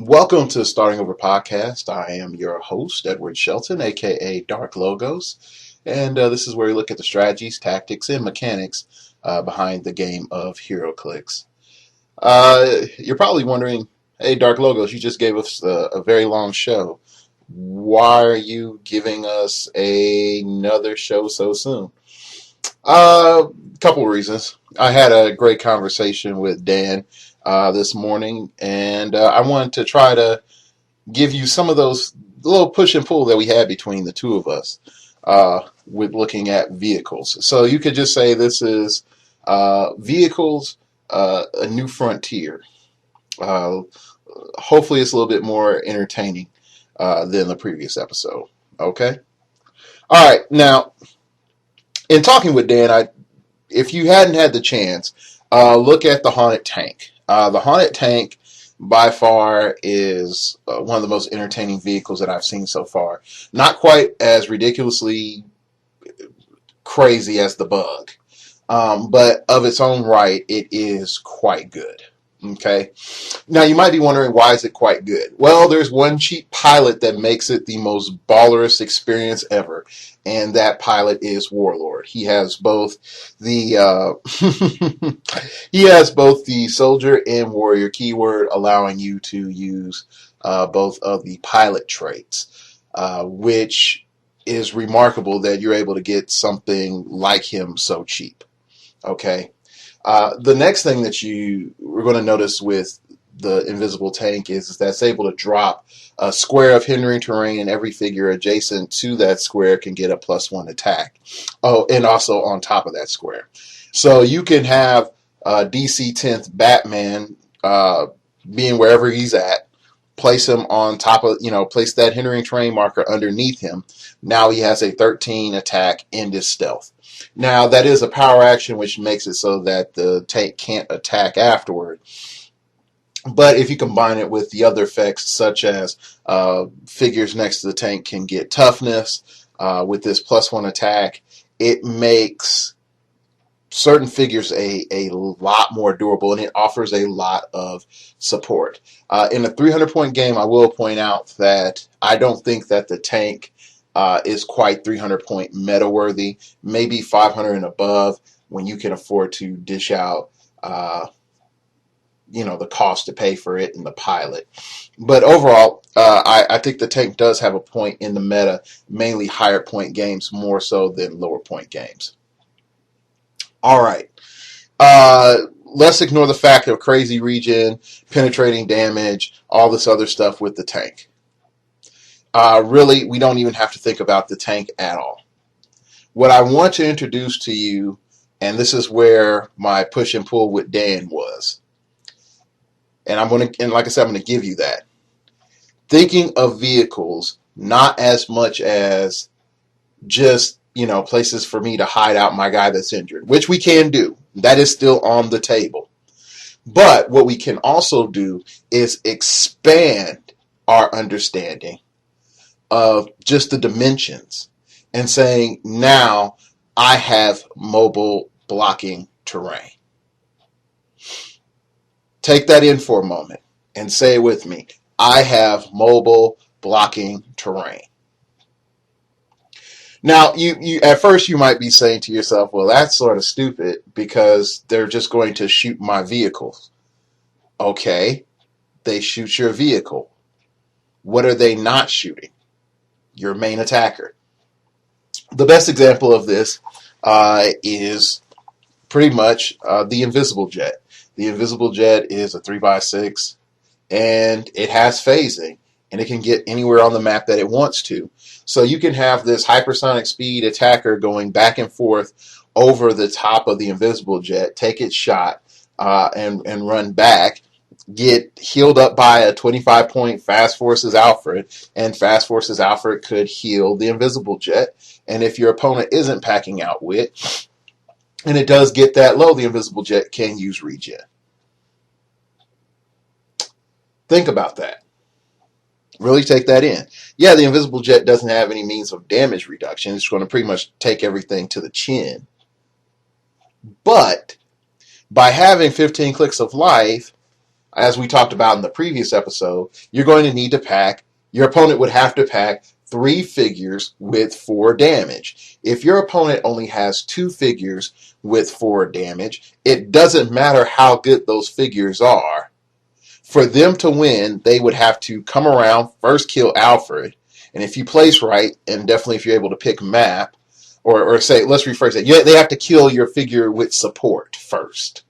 Welcome to Starting Over Podcast. I am your host, Edward Shelton, aka Dark Logos, and this is where we look at the strategies, tactics, and mechanics behind the game of HeroClix. You're probably wondering, hey, Dark Logos, you just gave us a very long show. Why are you giving us another show so soon? Couple reasons. I had a great conversation with Dan this morning, and I wanted to try to give you some of those little push and pull that we had between the two of us with looking at vehicles. So you could just say this is vehicles, a new frontier. Uh, Hopefully, it's a little bit more entertaining than the previous episode. Okay. All right. Now, in talking with Dan, if you hadn't had the chance, look at the Haunted Tank. The Haunted Tank, by far, is one of the most entertaining vehicles that I've seen so far. Not quite as ridiculously crazy as the Bug, but of its own right, it is quite good. Okay. Now, you might be wondering, why is it quite good? Well, there's one cheap pilot that makes it the most ballerous experience ever, and that pilot is Warlord. He has both the he has both the soldier and warrior keyword, allowing you to use both of the pilot traits, which is remarkable that you're able to get something like him so cheap. Okay. The next thing that we're going to notice with the invisible tank is that it's able to drop a square of hindering terrain, and every figure adjacent to that square can get a +1 attack. Oh, and also on top of that square. So you can have DC 10th Batman being wherever he's at, place him on top of, place that hindering terrain marker underneath him. Now he has a 13 attack and is stealth. Now, that is a power action, which makes it so that the tank can't attack afterward. But if you combine it with the other effects, such as figures next to the tank can get toughness with this +1 attack, it makes certain figures a lot more durable, and it offers a lot of support. In a 300-point game, I will point out that I don't think that the tank is quite 300-point meta worthy, maybe 500 and above, when you can afford to dish out the cost to pay for it and the pilot. But overall, I think the tank does have a point in the meta, mainly higher point games more so than lower point games. All right. Let's ignore the fact of crazy regen, penetrating damage, all this other stuff with the tank. Really, we don't even have to think about the tank at all. What I want to introduce to you, and this is where my push and pull with Dan was, and like I said, I'm going to give you that. Thinking of vehicles not as much as just places for me to hide out my guy that's injured, which we can do. That is still on the table. But what we can also do is expand our understanding of just the dimensions and saying, now I have mobile blocking terrain. Take that in for a moment and say it with me. I have mobile blocking terrain. Now, you at first you might be saying to yourself, well, that's sort of stupid because they're just going to shoot my vehicles. Okay, they shoot your vehicle. What are they not shooting? Your main attacker. The best example of this is pretty much the Invisible Jet. The Invisible Jet is a 3x6, and it has phasing, and it can get anywhere on the map that it wants to. So you can have this hypersonic speed attacker going back and forth over the top of the Invisible Jet, take its shot, and run back, get healed up by a 25-point Fast Forces Alfred, and Fast Forces Alfred could heal the Invisible Jet. And if your opponent isn't packing out wit, and it does get that low, the Invisible Jet can use regen. Think about that. Really take that in. Yeah, the Invisible Jet doesn't have any means of damage reduction. It's going to pretty much take everything to the chin. But by having 15 clicks of life, as we talked about in the previous episode, you're going to need to pack, your opponent would have to pack 3 figures with 4 damage. If your opponent only has 2 figures with 4 damage, it doesn't matter how good those figures are. For them to win, they would have to come around, first kill Alfred, and if you place right, and definitely if you're able to pick map, or say, let's rephrase it, they have to kill your figure with support first.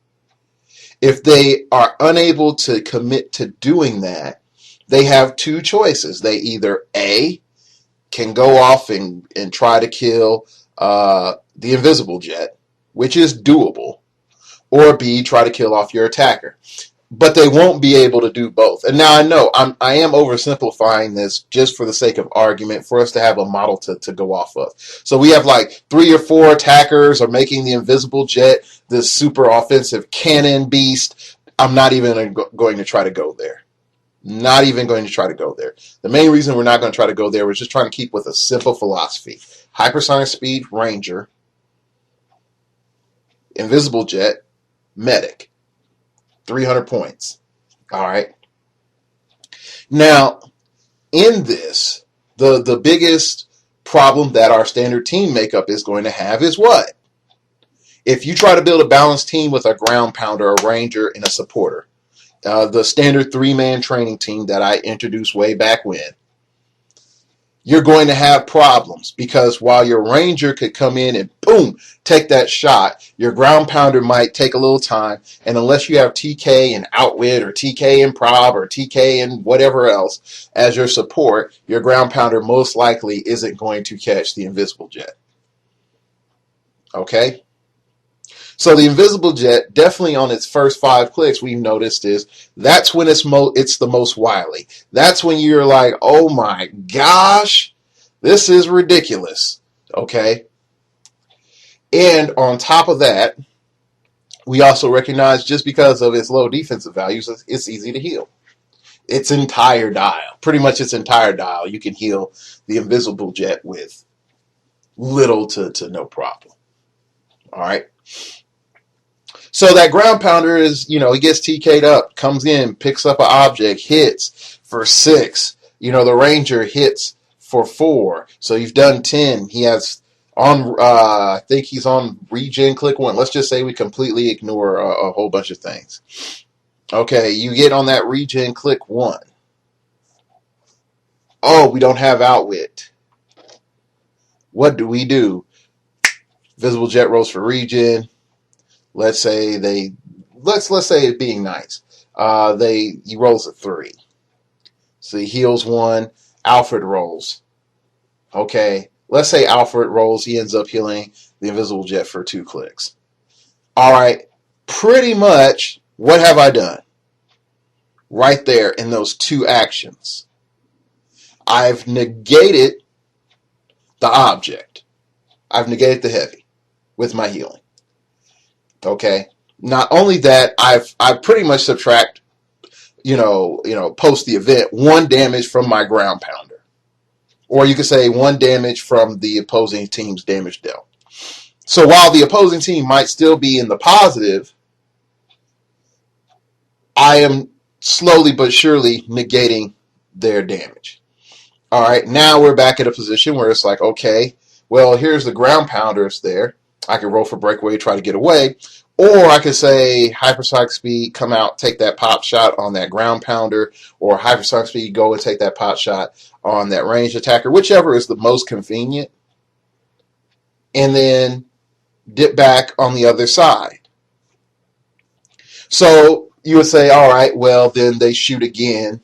If they are unable to commit to doing that, they have 2 choices. They either A, can go off and try to kill the Invisible Jet, which is doable, or B, try to kill off your attacker. But they won't be able to do both. And now I know I am oversimplifying this just for the sake of argument, for us to have a model to go off of. So we have like 3 or 4 attackers are making the Invisible Jet this super offensive cannon beast. I'm not even going to try to go there. Not even going to try to go there. The main reason we're not going to try to go there, we're just trying to keep with a simple philosophy. Hypersonic Speed, Ranger, Invisible Jet, Medic. 300 points. All right. Now, in this, the biggest problem that our standard team makeup is going to have is what? If you try to build a balanced team with a ground pounder, a ranger, and a supporter, the standard 3-man training team that I introduced way back when, you're going to have problems because while your ranger could come in and boom, take that shot, your ground pounder might take a little time, and unless you have TK and Outwit or TK and Prob or TK and whatever else as your support, your ground pounder most likely isn't going to catch the Invisible Jet. Okay? So the Invisible Jet, definitely on its first 5 clicks, we've noticed that's when it's the most wily. That's when you're like, oh my gosh, this is ridiculous. Okay? And on top of that, we also recognize just because of its low defensive values, it's easy to heal. Its entire dial, pretty much its entire dial, you can heal the Invisible Jet with little to no problem. All right? So that ground pounder is, he gets TK'd up, comes in, picks up an object, hits for 6. The ranger hits for 4. So you've done 10. He has I think he's on regen click 1. Let's just say we completely ignore a whole bunch of things. Okay, you get on that regen click 1. Oh, we don't have Outwit. What do we do? Visible Jet rolls for regen. Let's say it being nice. He rolls a 3. So he heals 1. Alfred rolls. Okay. Let's say Alfred rolls. He ends up healing the Invisible Jet for 2 clicks. All right. Pretty much, what have I done? Right there in those 2 actions. I've negated the object. I've negated the heavy with my healing. Okay. Not only that, I pretty much subtract, post the event, 1 damage from my ground pounder, or you could say 1 damage from the opposing team's damage dealt. So while the opposing team might still be in the positive, I am slowly but surely negating their damage. All right. Now we're back at a position where it's like, okay, well, here's the ground pounders there. I can roll for breakaway, try to get away. Or I could say Hypersonic Speed, come out, take that pop shot on that ground pounder, or Hypersonic Speed, go and take that pop shot on that ranged attacker, whichever is the most convenient, and then dip back on the other side. So you would say, all right, well, then they shoot again,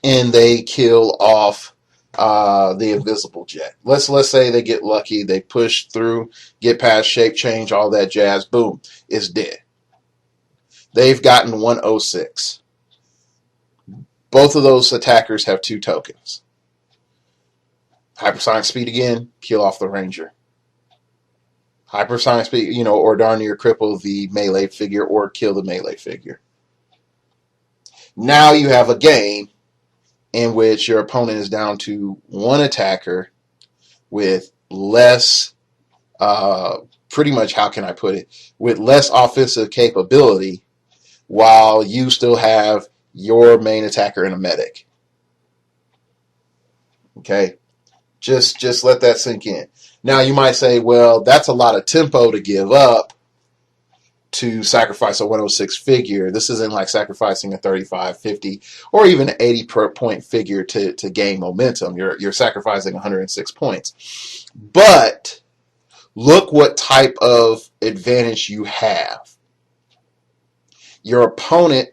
and they kill off the Invisible Jet. Let's say they get lucky, they push through, get past shape change, all that jazz, boom, it's dead. They've gotten 106. Both of those attackers have 2 tokens. Hypersonic Speed again, kill off the Ranger. Hypersonic Speed, or darn near cripple the melee figure or kill the melee figure. Now you have a game in which your opponent is down to 1 attacker with less, pretty much, how can I put it, with less offensive capability, while you still have your main attacker and a medic. Okay, just let that sink in. Now you might say, well, that's a lot of tempo to give up to sacrifice a 106 figure. This isn't like sacrificing a 35, 50, or even an 80 point figure to gain momentum. You're sacrificing 106 points. But look what type of advantage you have. Your opponent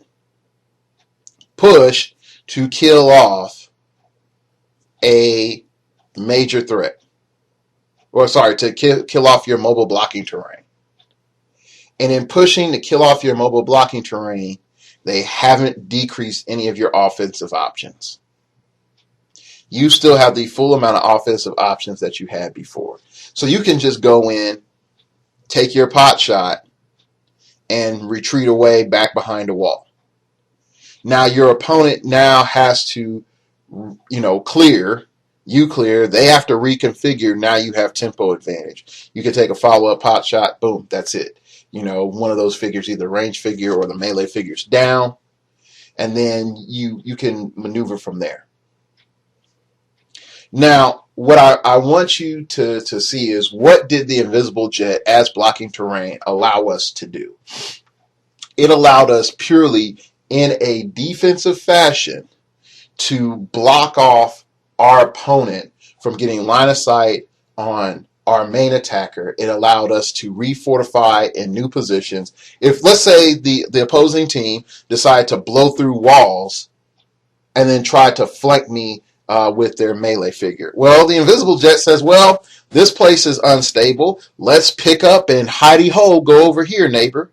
pushed to kill off a major threat. Or sorry, to kill off your mobile blocking terrain. And in pushing to kill off your mobile blocking terrain, they haven't decreased any of your offensive options. You still have the full amount of offensive options that you had before. So you can just go in, take your pot shot, and retreat away back behind a wall. Now your opponent now has to, clear. You clear. They have to reconfigure. Now you have tempo advantage. You can take a follow-up pot shot. Boom, that's it. One of those figures, either range figure or the melee figures down, and then you can maneuver from there. Now, what I want you to see is, what did the Invisible Jet as blocking terrain allow us to do? It allowed us purely in a defensive fashion to block off our opponent from getting line of sight on our main attacker. It allowed us to refortify in new positions. If, let's say, the opposing team decide to blow through walls and then try to flank me with their melee figure, well, the Invisible Jet says, well, this place is unstable. Let's pick up and hidey-ho, go over here, neighbor.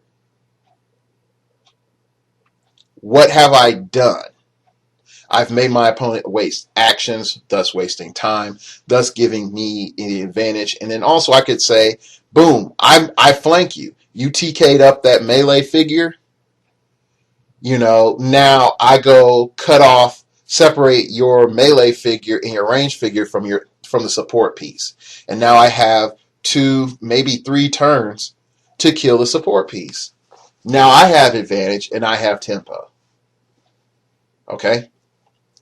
What have I done? I've made my opponent waste actions, thus wasting time, thus giving me the advantage. And then also I could say, boom, I flank you. You TK'd up that melee figure. Now I go cut off, separate your melee figure and your range figure from the support piece. And now I have 2, maybe 3 turns to kill the support piece. Now I have advantage and I have tempo. Okay?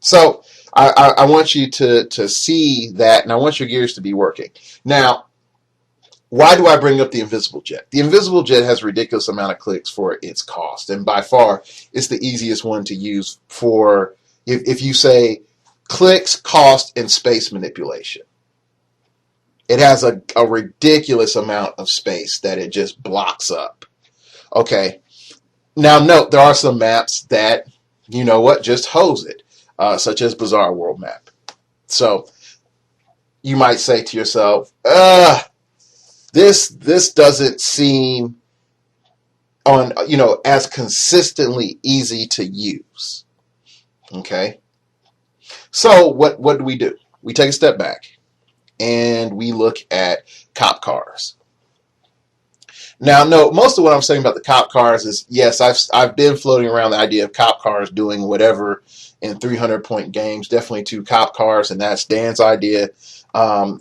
So I want you to see that, and I want your gears to be working. Now, why do I bring up the Invisible Jet? The Invisible Jet has a ridiculous amount of clicks for its cost, and by far, it's the easiest one to use for, if you say clicks, cost, and space manipulation. It has a ridiculous amount of space that it just blocks up. Okay. Now, note, there are some maps that, just hose it. Such as Bizarre World Map. So you might say to yourself, this doesn't seem as consistently easy to use. Okay. So what do? We take a step back and we look at cop cars. Now, no, most of what I'm saying about the cop cars is, yes, I've been floating around the idea of cop cars doing whatever in 300-point games. Definitely 2 cop cars, and that's Dan's idea. But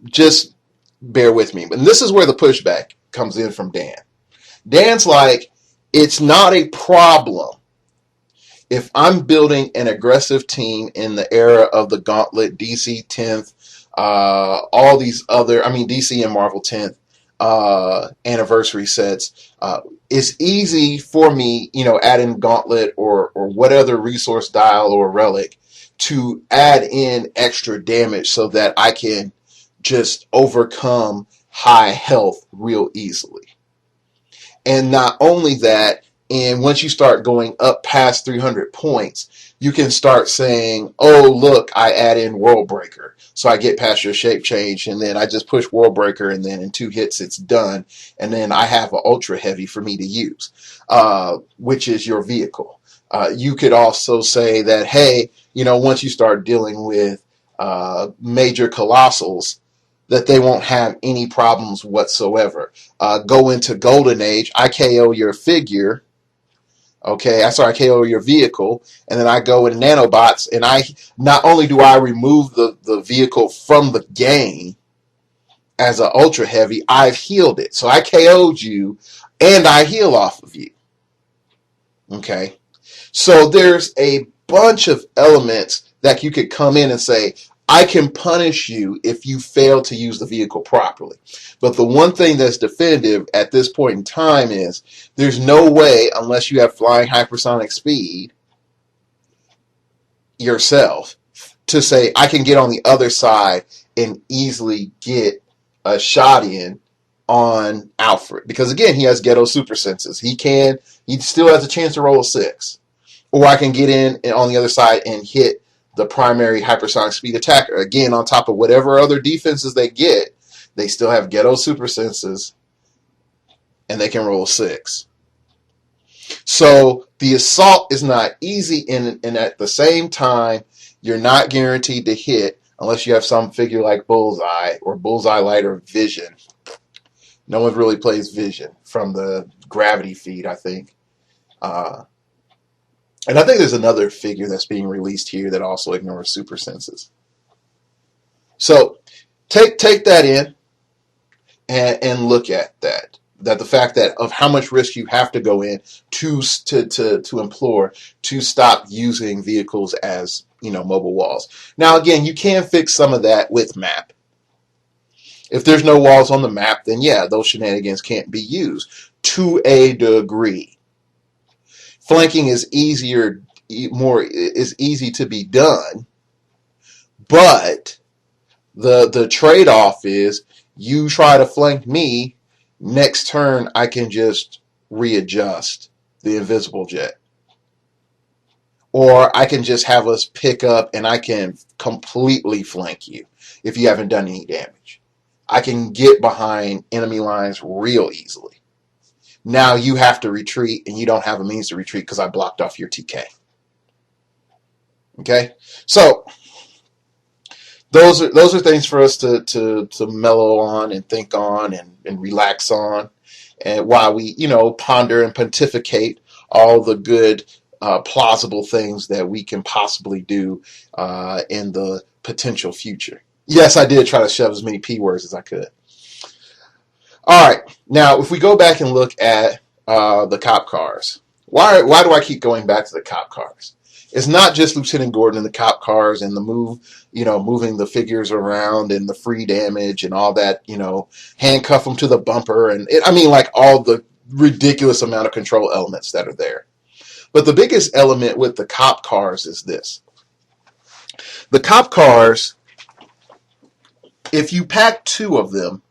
just bear with me. And this is where the pushback comes in from Dan. Dan's like, it's not a problem if I'm building an aggressive team in the era of the Gauntlet, DC 10th, all these other, DC and Marvel 10th anniversary sets. It's easy for me, add in Gauntlet or what other resource dial or relic to add in extra damage so that I can just overcome high health real easily. And not only that, and once you start going up past 300 points, you can start saying, oh, look, I add in World Breaker. So I get past your shape change, and then I just push World Breaker, and then in 2 hits, it's done. And then I have an Ultra Heavy for me to use, which is your vehicle. You could also say that, hey, once you start dealing with major colossals, that they won't have any problems whatsoever. Go into Golden Age, I KO your figure. Okay, I KO your vehicle, and then I go in nanobots, and I not only do I remove the vehicle from the game as an ultra heavy, I've healed it. So I KO'd you, and I heal off of you. Okay? So there's a bunch of elements that you could come in and say, I can punish you if you fail to use the vehicle properly. But the one thing that's definitive at this point in time is there's no way, unless you have flying hypersonic speed yourself, to say I can get on the other side and easily get a shot in on Alfred. Because again, he has ghetto super senses. He still has a chance to roll a 6. Or I can get in on the other side and hit the primary hypersonic speed attacker. Again, on top of whatever other defenses they get, they still have ghetto super senses, and they can roll 6. So the assault is not easy, and at the same time, you're not guaranteed to hit unless you have some figure like Bullseye or Bullseye Light or Vision. No one really plays Vision from the Gravity feed, I think. And I think there's another figure that's being released here that also ignores super senses. So take that in and look at that. That the fact that of how much risk you have to go in to implore to stop using vehicles as mobile walls. Now again, you can fix some of that with map. If there's no walls on the map, then yeah, those shenanigans can't be used to a degree. Flanking is easy to be done, but the trade-off is you try to flank me, next turn I can just readjust the invisible jet. Or I can just have us pick up and I can completely flank you if you haven't done any damage. I can get behind enemy lines real easily. Now you have to retreat, and you don't have a means to retreat because I blocked off your TK. Okay, so those are things for us to mellow on and think on and relax on, and while we ponder and pontificate all the good plausible things that we can possibly do in the potential future. Yes, I did try to shove as many P words as I could. All right, now if we go back and look at the cop cars, why do I keep going back to the cop cars? It's not just Lieutenant Gordon and the cop cars and the moving the figures around and the free damage and all that, handcuff them to the bumper and all the ridiculous amount of control elements that are there. But the biggest element with the cop cars is this. The cop cars, if you pack 2 of them,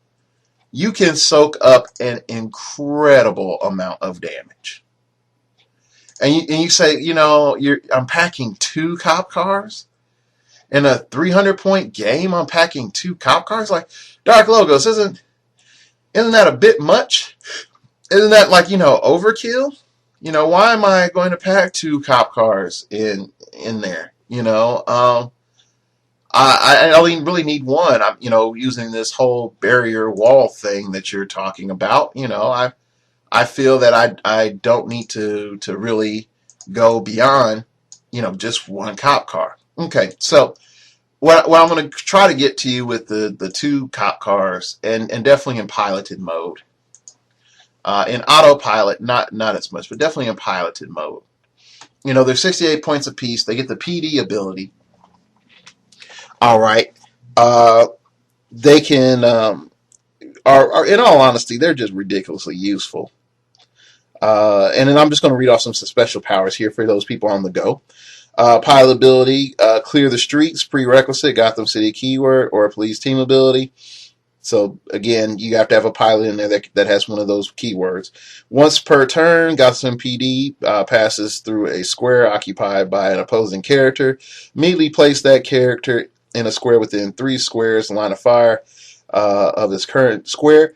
you can soak up an incredible amount of damage. And you say, I'm packing 2 cop cars? In a 300-point game, I'm packing 2 cop cars? Like, Dark Logos, isn't that a bit much? Isn't that overkill? Why am I going to pack 2 cop cars in there? I only really need 1. I'm, using this whole barrier wall thing that you're talking about. I feel that I don't need to really go beyond, just 1 cop car. Okay, so what I'm going to try to get to you with the 2 cop cars, and definitely in piloted mode. In autopilot, not as much, but definitely in piloted mode. They're 68 points apiece. They get the PD ability. All right. They can, are in all honesty, they're just ridiculously useful. And then I'm just going to read off some special powers here for those people on the go. Pilot ability, clear the streets, prerequisite, Gotham City keyword, or a police team ability. So again, you have to have a pilot in there that has one of those keywords. Once per turn, Gotham PD passes through a square occupied by an opposing character. Immediately place that character in a square within 3 squares line of fire of its current square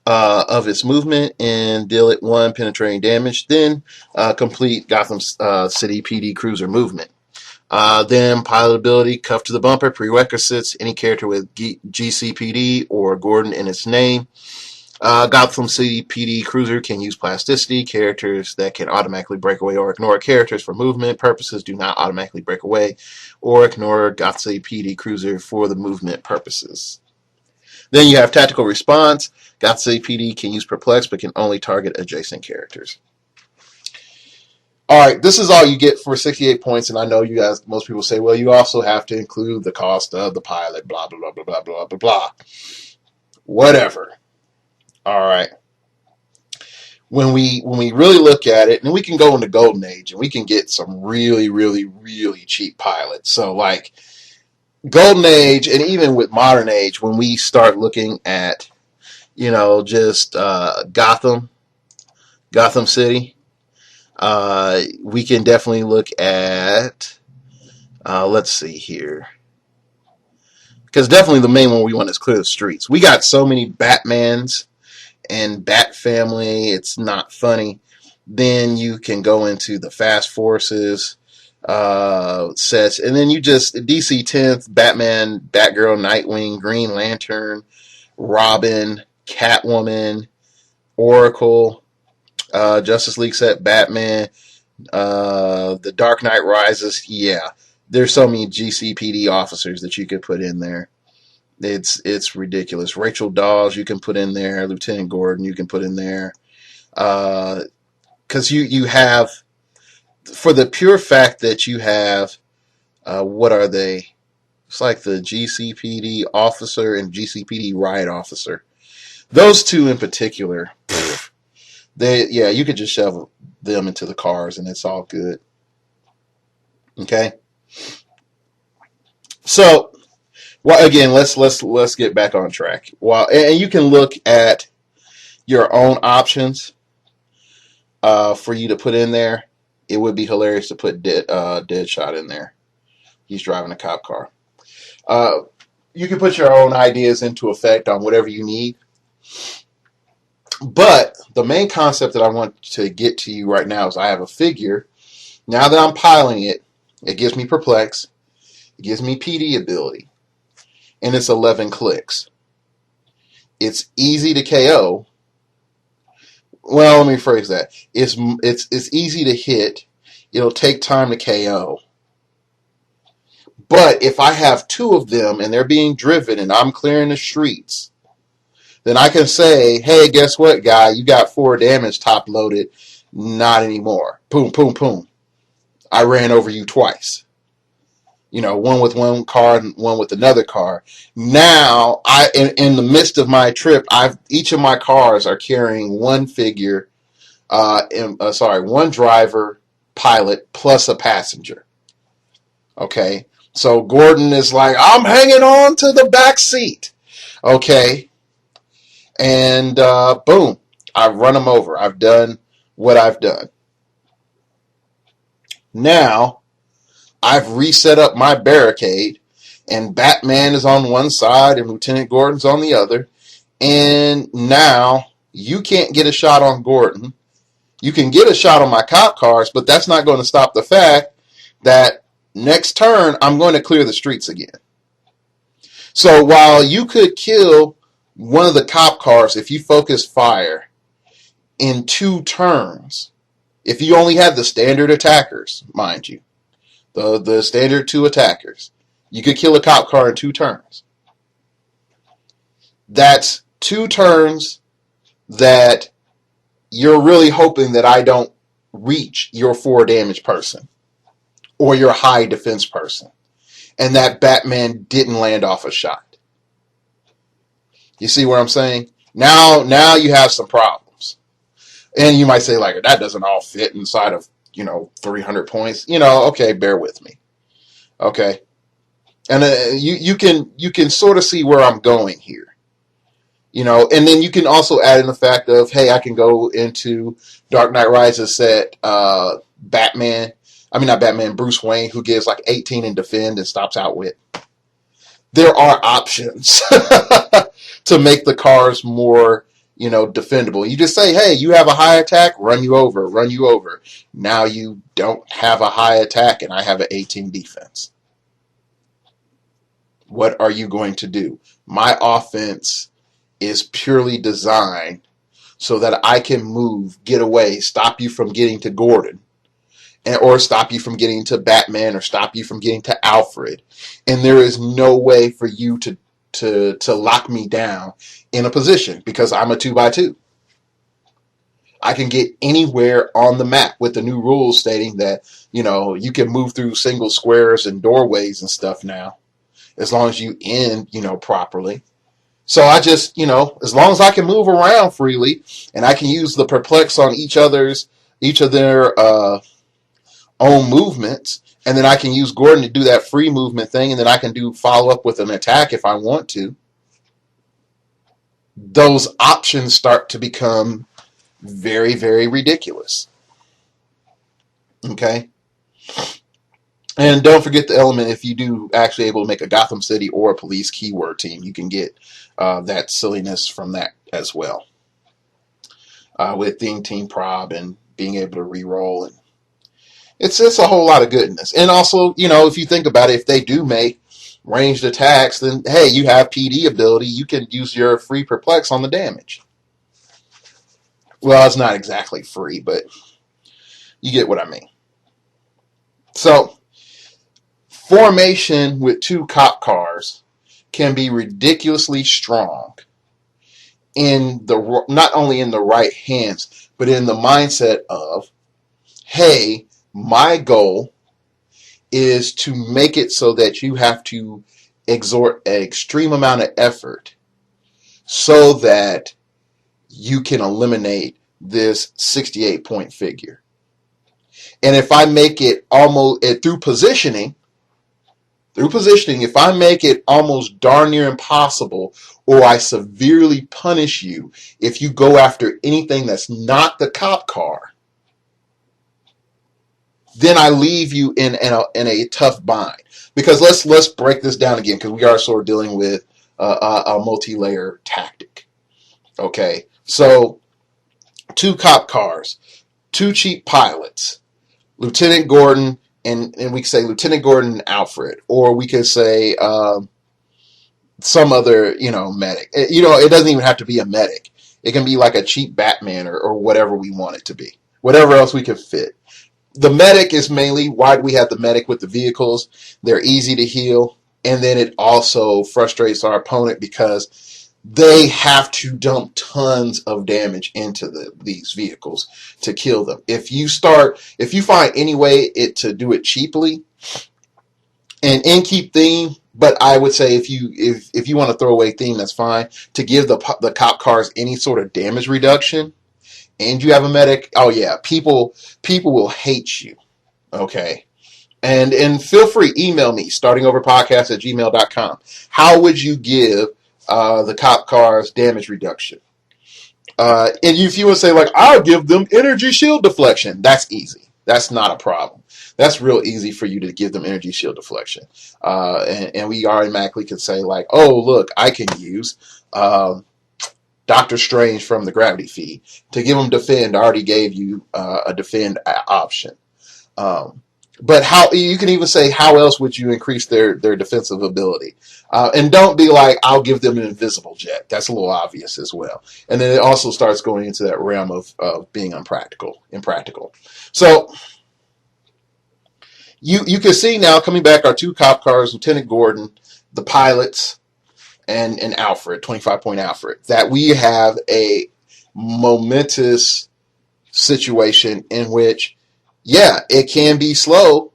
of its movement and deal it 1 penetrating damage. Then complete Gotham City PD cruiser movement. Then pilot ability, cuff to the bumper, prerequisites, any character with GCPD or Gordon in its name. Gotham City PD Cruiser can use plasticity. Characters that can automatically break away or ignore characters for movement purposes do not automatically break away or ignore Gotham City PD Cruiser for the movement purposes. Then you have tactical response. Gotham City PD can use perplex, but can only target adjacent characters. All right, this is all you get for 68 points, and I know you guys, most people say, well, you also have to include the cost of the pilot, blah, blah, blah, blah, blah, blah, blah, blah. Whatever. All right. When we really look at it, and we can go into Golden Age, and we can get some really, really, really cheap pilots. So, like, Golden Age, and even with Modern Age, when we start looking at, just Gotham City, we can definitely look at, let's see here. Because definitely the main one we want is clear the streets. We got so many Batmans and Bat Family, it's not funny. Then you can go into the Fast Forces sets, and then you just DC 10th, Batman, Batgirl, Nightwing, Green Lantern, Robin, Catwoman, Oracle, Justice League set, Batman, The Dark Knight Rises. Yeah, there's so many GCPD officers that you could put in there. It's ridiculous. Rachel Dawes you can put in there. Lieutenant Gordon you can put in there. Because you have, for the pure fact that you have, what are they? It's like the GCPD officer and GCPD riot officer. Those two in particular, you could just shove them into the cars and it's all good. Okay. So, well, again, let's get back on track. And you can look at your own options for you to put in there. It would be hilarious to put Deadshot in there. He's driving a cop car. You can put your own ideas into effect on whatever you need. But the main concept that I want to get to you right now is I have a figure. Now that I'm piling it, it gives me perplex. It gives me PD ability. And it's 11 clicks. It's easy to KO. Well, let me phrase that. It's easy to hit. It'll take time to KO. But if I have two of them and they're being driven and I'm clearing the streets, then I can say, hey, guess what, guy? You got 4 damage top loaded. Not anymore. Boom, boom, boom. I ran over you twice. One with one car and one with another car. Now, in the midst of my trip, each of my cars are carrying one figure, one driver, pilot, plus a passenger. Okay, so Gordon is like, I'm hanging on to the back seat. Okay, and boom, I've run him over. I've done what I've done. Now, I've reset up my barricade, and Batman is on one side and Lieutenant Gordon's on the other. And now you can't get a shot on Gordon. You can get a shot on my cop cars, but that's not going to stop the fact that next turn I'm going to clear the streets again. So while you could kill one of the cop cars if you focus fire in 2 turns, if you only had the standard attackers, mind you, the standard 2 attackers, you could kill a cop car in 2 turns. That's 2 turns that you're really hoping that I don't reach your 4 damage person or your high defense person, and that Batman didn't land off a shot. You see what I'm saying? Now you have some problems. And you might say, like, that doesn't all fit inside of 300 points. Okay, bear with me. Okay. And you can sort of see where I'm going here. And then you can also add in the fact of, hey, I can go into Dark Knight Rises set Bruce Wayne, who gives like 18 in defend and stops out with. There are options to make the cars more defendable. You just say, hey, you have a high attack, run you over. Now you don't have a high attack and I have an 18 defense. What are you going to do? My offense is purely designed so that I can move, get away, stop you from getting to Gordon, or stop you from getting to Batman, or stop you from getting to Alfred. And there is no way for you to to lock me down in a position because I'm a 2x2. I can get anywhere on the map with the new rules stating that, you can move through single squares and doorways and stuff now, as long as you end, properly. So I just, as long as I can move around freely and I can use the perplex on each of their own movements, and then I can use Gordon to do that free movement thing, and then I can do follow up with an attack if I want to. Those options start to become very, very ridiculous. Okay? And don't forget the element, if you do actually able to make a Gotham City or a police keyword team, you can get that silliness from that as well. With Theme Team Prob and being able to re-roll. And it's a whole lot of goodness. And also, if you think about it, if they do make ranged attacks, then hey, you have PD ability. You can use your free perplex on the damage. Well, it's not exactly free, but you get what I mean. So, formation with 2 cop cars can be ridiculously strong in not only in the right hands, but in the mindset of, hey, my goal is to make it so that you have to exert an extreme amount of effort so that you can eliminate this 68-point figure. And if I make it almost through positioning, if I make it almost darn near impossible, or I severely punish you if you go after anything that's not the cop car, then I leave you in a tough bind. Because let's break this down again, because we are sort of dealing with a multi-layer tactic. Okay, so 2 cop cars, 2 cheap pilots, Lieutenant Gordon, and we could say Lieutenant Gordon and Alfred, or we could say some other medic. It doesn't even have to be a medic. It can be like a cheap Batman or whatever we want it to be, whatever else we can fit. The medic is mainly why do we have the medic with the vehicles? They're easy to heal, and then it also frustrates our opponent because they have to dump tons of damage into these vehicles to kill them. If you find any way to do it cheaply, and in keep theme, but I would say if you want to throw away theme, that's fine. To give the cop cars any sort of damage reduction, and you have a medic, oh yeah, people will hate you. Okay. And feel free, email me, startingoverpodcast@gmail.com. How would you give the cop cars damage reduction? And if you would say, like, I'll give them energy shield deflection, that's easy. That's not a problem. That's real easy for you to give them energy shield deflection. And we automatically can say, like, oh, look, I can use Doctor Strange from the Gravity Feed. To give them defend, I already gave you a defend option. But how you can even say, how else would you increase their defensive ability? And don't be like, I'll give them an invisible jet. That's a little obvious as well. And then it also starts going into that realm of being impractical. So you can see now, coming back, our 2 cop cars, Lieutenant Gordon, the pilots, and Alfred, 25-point Alfred, that we have a momentous situation in which, yeah, it can be slow,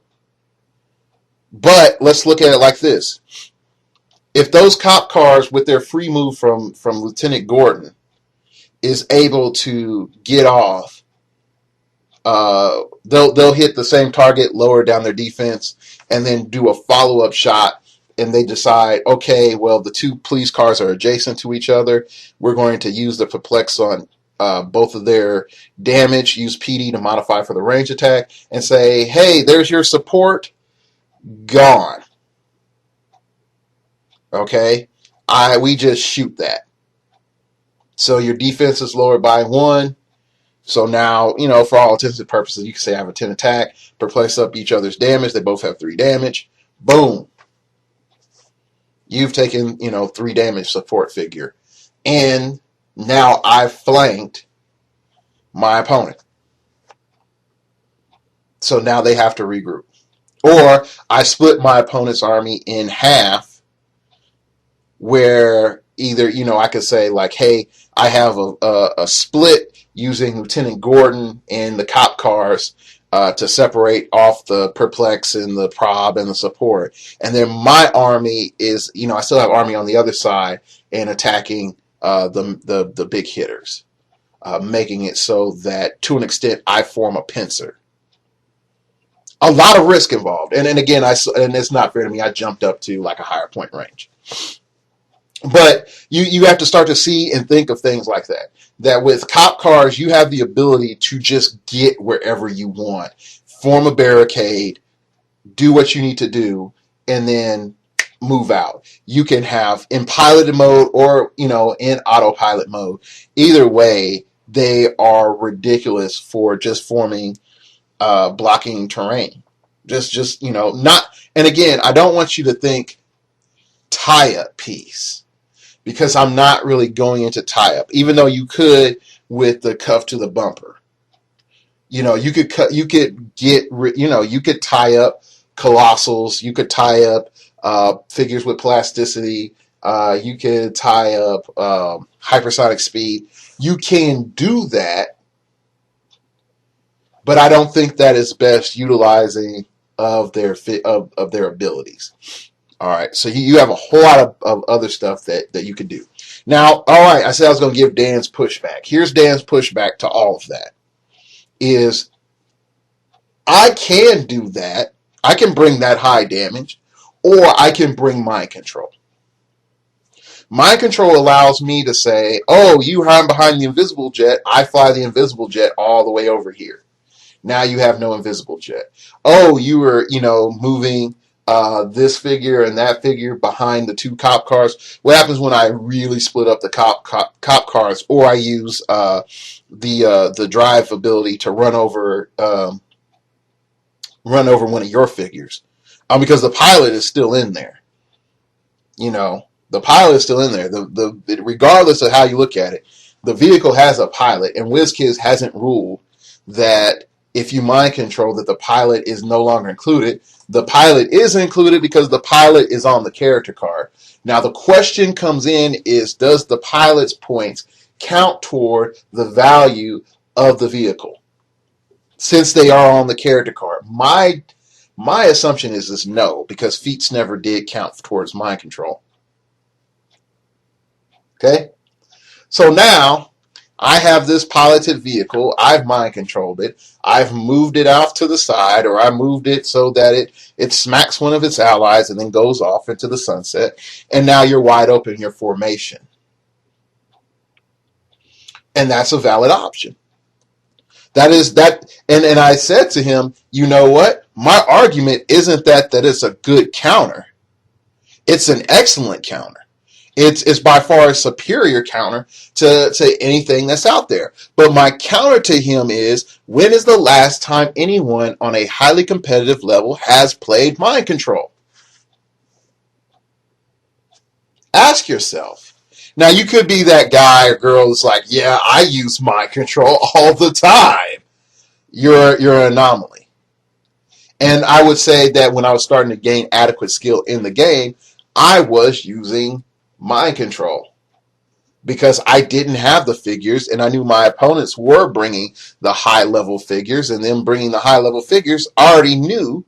but let's look at it like this. If those cop cars with their free move from Lieutenant Gordon is able to get off, they'll hit the same target, lower down their defense, and then do a follow-up shot, and they decide, okay, well, the 2 police cars are adjacent to each other. We're going to use the perplex on both of their damage, use PD to modify for the range attack, and say, hey, there's your support, gone. Okay? We just shoot that. So your defense is lowered by 1. So now, for all intents and purposes, you can say I have a 10 attack, perplex up each other's damage. They both have 3 damage. Boom. You've taken, 3 damage support figure. And now I've flanked my opponent. So now they have to regroup. Or I split my opponent's army in half where either, I could say like, hey, I have a split using Lieutenant Gordon and the cop cars to separate off the perplex and the prob and the support. And then my army is, I still have army on the other side and attacking the big hitters, making it so that to an extent I form a pincer. A lot of risk involved, and again, and it's not fair to me. I jumped up to like a higher point range, but you have to start to see and think of things like that. That with cop cars, you have the ability to just get wherever you want, form a barricade, do what you need to do, and then move out. You can have in piloted mode or in autopilot mode. Either way, they are ridiculous for just forming blocking terrain. Just not. And again, I don't want you to think tie-up piece, because I'm not really going into tie-up, even though you could with the cuff to the bumper. You could tie up colossals, you could tie up figures with plasticity, you could tie up hypersonic speed. You can do that, but I don't think that is best utilizing of their abilities. All right, so you have a whole lot of other stuff that you could do. Now, all right, I said I was going to give Dan's pushback. Here's Dan's pushback to all of that. Is I can do that. I can bring that high damage, or I can bring mind control. Mind control allows me to say, oh, you hide behind the invisible jet. I fly the invisible jet all the way over here. Now you have no invisible jet. Oh, you were, moving this figure and that figure behind the two cop cars. What happens when I really split up the cop cars, or I use the drive ability to run over one of your figures? Because the pilot is still in there. The pilot is still in there. Regardless of how you look at it, the vehicle has a pilot, and WizKids hasn't ruled that if you mind control that the pilot is no longer included. The pilot is included because the pilot is on the character card. Now the question comes in is, does the pilot's points count toward the value of the vehicle since they are on the character card? My assumption is no, because feats never did count towards mind control. Okay? So now I have this piloted vehicle. I've mind controlled it. I've moved it off to the side, or I moved it so that it smacks one of its allies and then goes off into the sunset. And now you're wide open in your formation. And that's a valid option. That is that. And I said to him, you know what? My argument isn't that it's a good counter. It's an excellent counter. It's by far a superior counter to anything that's out there. But my counter to him is, when is the last time anyone on a highly competitive level has played mind control? Ask yourself. Now, you could be that guy or girl that's like, yeah, I use mind control all the time. You're an anomaly. And I would say that when I was starting to gain adequate skill in the game, I was using mind control because I didn't have the figures, and I knew my opponents were bringing the high level figures, and them bringing the high level figures, I already knew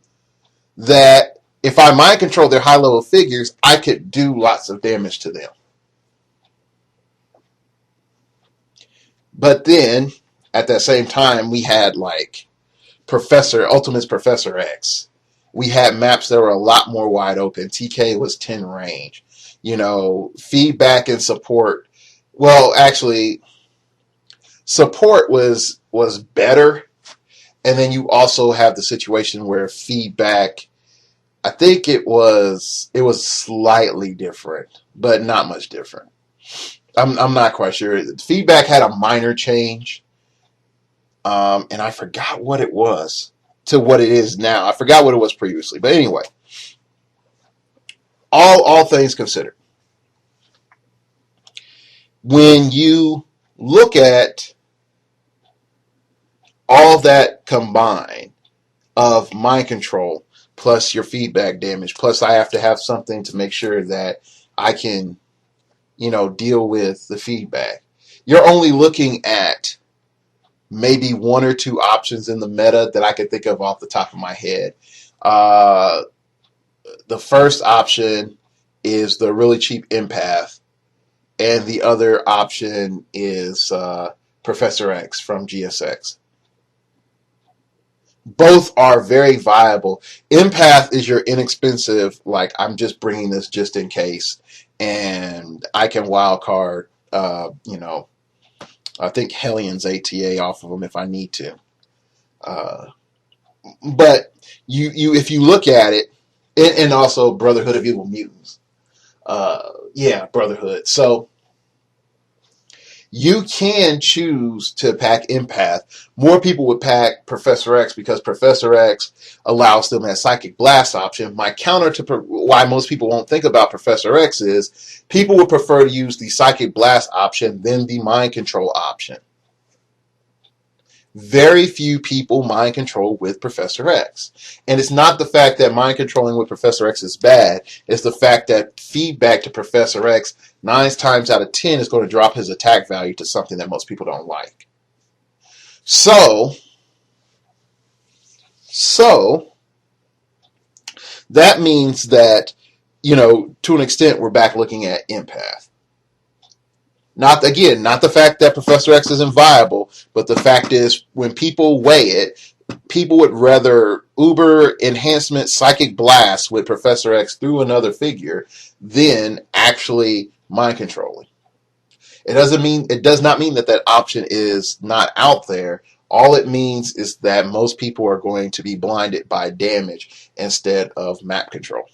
that if I mind control their high level figures, I could do lots of damage to them. But then at that same time, we had like Ultimate's Professor X. We had maps that were a lot more wide open. TK was 10 range. Feedback and support. Well, actually, support was better. And then you also have the situation where feedback, I think it was slightly different, but not much different. I'm not quite sure. Feedback had a minor change. And I forgot what it was to what it is now. I forgot what it was previously. But anyway, all things considered, when you look at all that combined of mind control plus your feedback damage, plus I have to have something to make sure that I can deal with the feedback. You're only looking at maybe one or two options in the meta that I could think of off the top of my head. Uh, the first option is the really cheap empath, and the other option is Professor X from GSX. Both are very viable. Empath is your inexpensive, like, I'm just bringing this just in case, and I can wild card, I think Hellions ATA off of them if I need to. Uh, but if you look at it, and also Brotherhood of Evil Mutants. Yeah, Brotherhood. So you can choose to pack Empath. More people would pack Professor X because Professor X allows them that Psychic Blast option. My counter to why most people won't think about Professor X is people would prefer to use the Psychic Blast option than the Mind Control option. Very few people mind control with Professor X. And it's not the fact that mind controlling with Professor X is bad. It's the fact that feedback to Professor X 9 times out of 10 is going to drop his attack value to something that most people don't like. So that means that, to an extent, we're back looking at Empath. Not the fact that Professor X isn't viable, but the fact is when people weigh it, people would rather Uber enhancement Psychic Blast with Professor X through another figure than actually mind controlling. It does not mean that option is not out there. All it means is that most people are going to be blinded by damage instead of map control.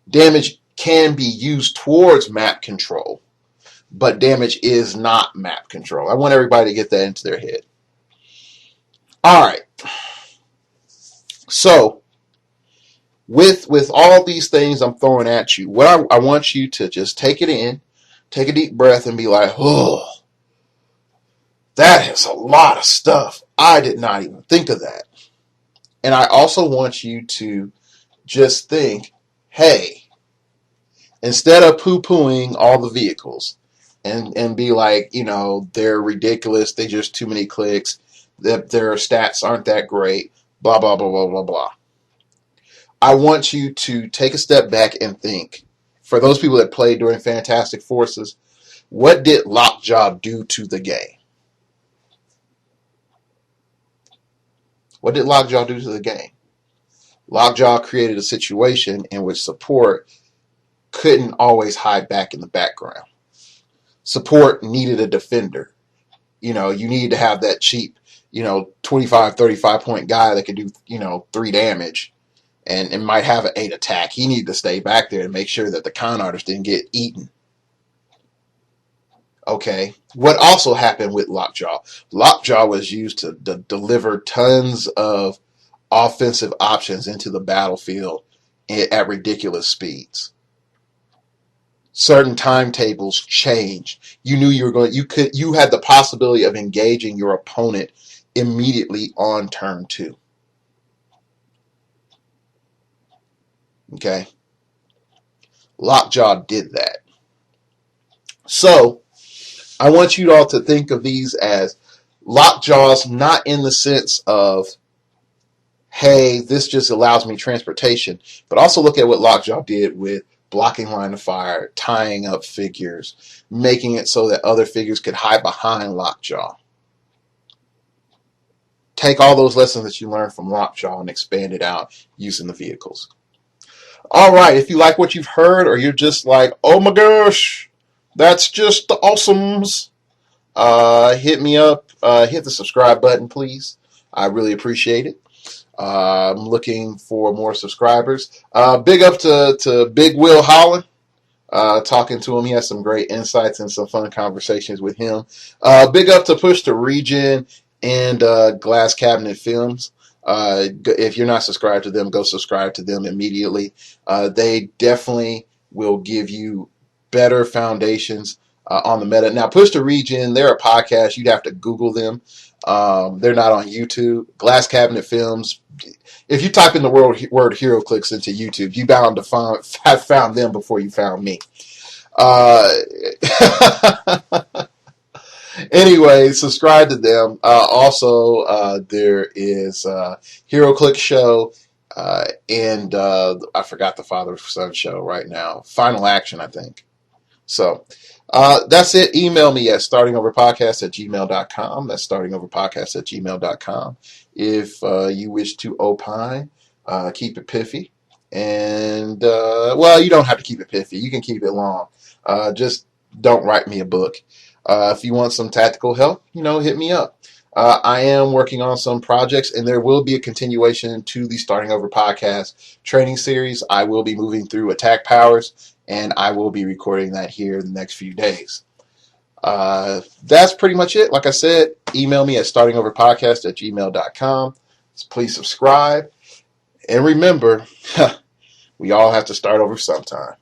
Damage can be used towards map control, but damage is not map control. I want everybody to get that into their head. All right. So, with all these things I'm throwing at you, what I want you to just take it in, take a deep breath, and be like, oh, that is a lot of stuff. I did not even think of that. And I also want you to just think, hey, instead of poo-pooing all the vehicles and be like, they're ridiculous, they just too many clicks, that their stats aren't that great, blah, blah, blah, blah, blah, blah. I want you to take a step back and think, for those people that played during Fantastic Forces, what did Lockjaw do to the game? What did Lockjaw do to the game? Lockjaw created a situation in which support couldn't always hide back in the background. Support needed a defender. You needed to have that cheap, 25, 35 point guy that could do, 3 damage and might have an 8 attack. He needed to stay back there and make sure that the con artist didn't get eaten. Okay. What also happened with Lockjaw? Lockjaw was used to deliver tons of offensive options into the battlefield at ridiculous speeds. Certain timetables change. You knew you had the possibility of engaging your opponent immediately on turn 2. Okay? Lockjaw did that. So, I want you all to think of these as Lockjaws, not in the sense of, hey, this just allows me transportation, but also look at what Lockjaw did with blocking line of fire, tying up figures, making it so that other figures could hide behind Lockjaw. Take all those lessons that you learned from Lockjaw and expand it out using the vehicles. All right, if you like what you've heard, or you're just like, oh my gosh, that's just the awesomes, hit me up, hit the subscribe button, please. I really appreciate it. I'm looking for more subscribers. Big up to Big Will Holland. Talking to him, he has some great insights and some fun conversations with him. Big up to Push to Regen and Glass Cabinet Films. If you're not subscribed to them, go subscribe to them immediately. They definitely will give you better foundations on the Meta. Now, Push to Region, they're a podcast. You'd have to Google them. They're not on YouTube. Glass Cabinet Films. If you type in the word HeroClix into YouTube, you bound to have found them before you found me. Uh, Anyway, subscribe to them. There is HeroClix show and I forgot the father son show right now. Final Action, I think. So that's it. Email me at startingoverpodcast@gmail.com. That's startingoverpodcast@gmail.com. If you wish to opine, keep it piffy. And, you don't have to keep it piffy. You can keep it long. Just don't write me a book. If you want some tactical help, hit me up. I am working on some projects, and there will be a continuation to the Starting Over podcast training series. I will be moving through Attack Powers, and I will be recording that here in the next few days. That's pretty much it. Like I said, email me at startingoverpodcast@gmail.com. Please subscribe. And remember, we all have to start over sometime.